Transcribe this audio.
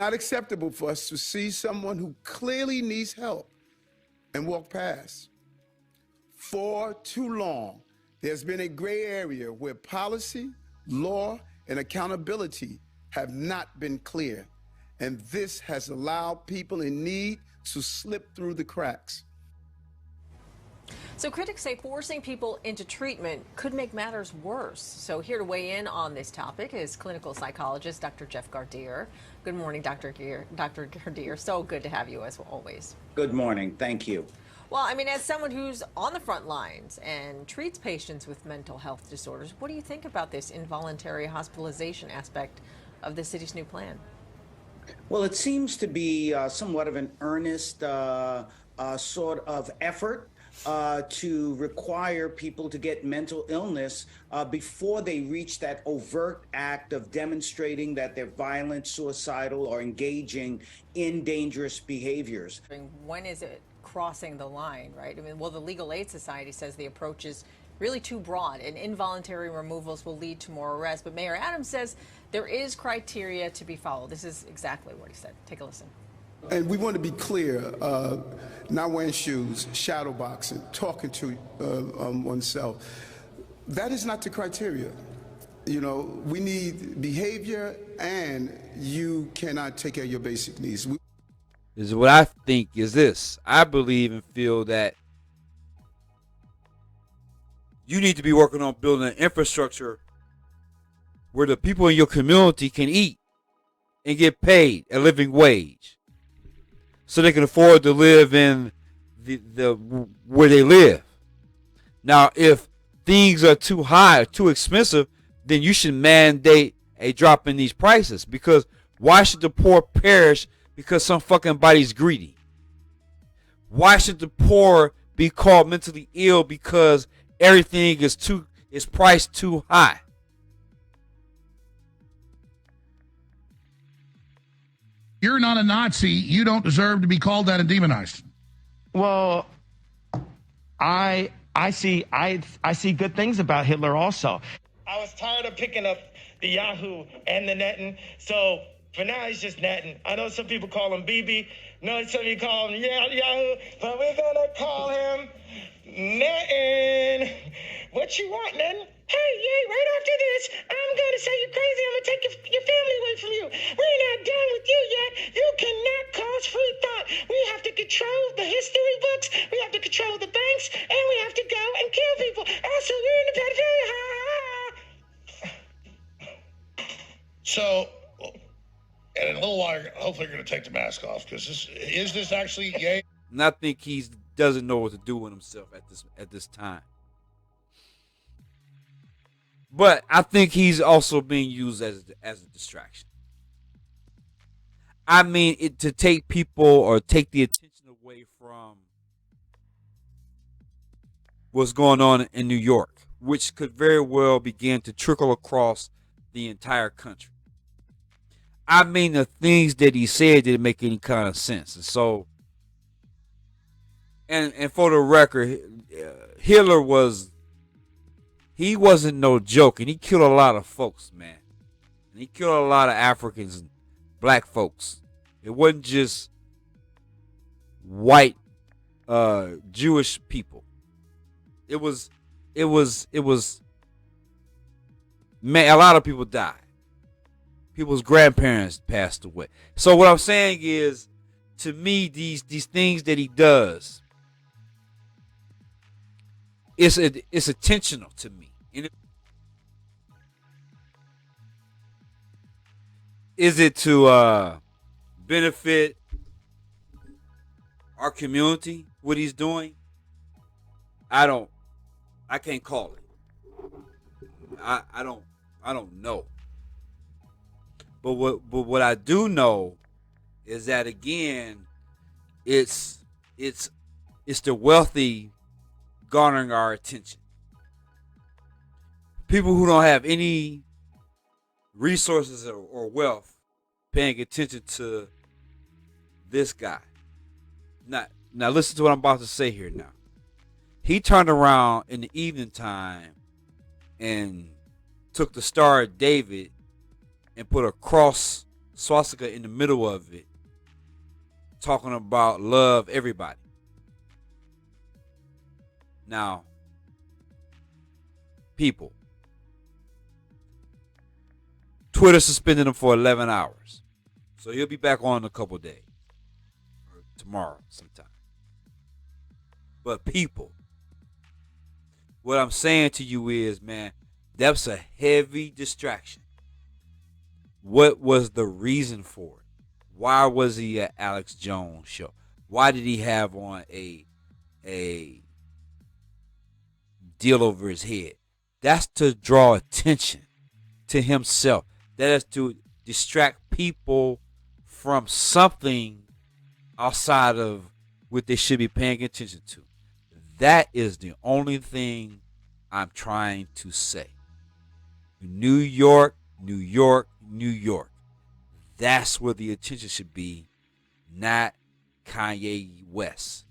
Not acceptable for us to see someone who clearly needs help and walk past. For too long, there's been a gray area where policy, law, and accountability have not been clear. And this has allowed people in need to slip through the cracks. So critics say forcing people into treatment could make matters worse. So here to weigh in on this topic is clinical psychologist Dr. Jeff Gardier. Good morning, Dr. Gardier. So good to have you as always. Good morning. Thank you. Well, I mean, as someone who's on the front lines and treats patients with mental health disorders, what do you think about this involuntary hospitalization aspect of the city's new plan? Well, it seems to be somewhat of an earnest sort of effort to require people to get mental illness before they reach that overt act of demonstrating that they're violent, suicidal, or engaging in dangerous behaviors. When is it crossing the line, right? I mean, well, the Legal Aid Society says the approach is really too broad and involuntary removals will lead to more arrests. But Mayor Adams says there is criteria to be followed. This is exactly what he said. Take a listen. And we want to be clear, not wearing shoes, shadow boxing, talking to oneself. That is not the criteria. You know, we need behavior, and you cannot take care of your basic needs. Is what I think is this. I believe and feel that you need to be working on building an infrastructure where the people in your community can eat and get paid a living wage, so they can afford to live in the where they live. Now, if things are too high, too expensive, then you should mandate a drop in these prices. Because why should the poor perish because some fucking body's greedy? Why should the poor be called mentally ill because everything is priced too high? You're not a Nazi. You don't deserve to be called that and demonized. Well, I see good things about Hitler also. I was tired of picking up the Yahoo and the Netting, so for now he's just Netting. I know some people call him BB, no, some people call him Yahoo, but we're gonna call him Netting. What you want, Netting? Hey, yay, right after this, I'm gonna say you're crazy. I'm gonna take your family away from you. We're not done with you yet. You cannot cause free thought. We have to control the history books, we have to control the banks, and we have to go and kill people. Also, we're in the pedophilia. So, and in a little while, hopefully you're going to take the mask off, because is this actually yay? And I think he doesn't know what to do with himself at this time. But I think he's also being used as a distraction. I mean, to take people or take the attention away from what's going on in New York, which could very well begin to trickle across the entire country. I mean, the things that he said didn't make any kind of sense. And so, and for the record, Hitler wasn't no joke, and he killed a lot of folks, man. And he killed a lot of Africans and black folks. It wasn't just white Jewish people. It was man, a lot of people died. People's grandparents passed away. So what I'm saying is, to me, these things that he does, it's intentional to me. And is it to benefit our community? What he's doing, I can't call it. I don't know. But what I do know is that, again, it's the wealthy garnering our attention. People who don't have any resources or wealth paying attention to this guy. Now listen to what I'm about to say here now. He turned around in the evening time and took the Star of David and put a cross swastika in the middle of it, talking about love everybody. Now, people, Twitter suspended him for 11 hours. So he'll be back on in a couple days. Or tomorrow sometime. But people, what I'm saying to you is, man, that's a heavy distraction. What was the reason for it? Why was he at Alex Jones' show? Why did he have on a deal over his head? That's to draw attention to himself. That is to distract people from something outside of what they should be paying attention to. That is the only thing I'm trying to say. New York, New York, New York. That's where the attention should be, not Kanye West.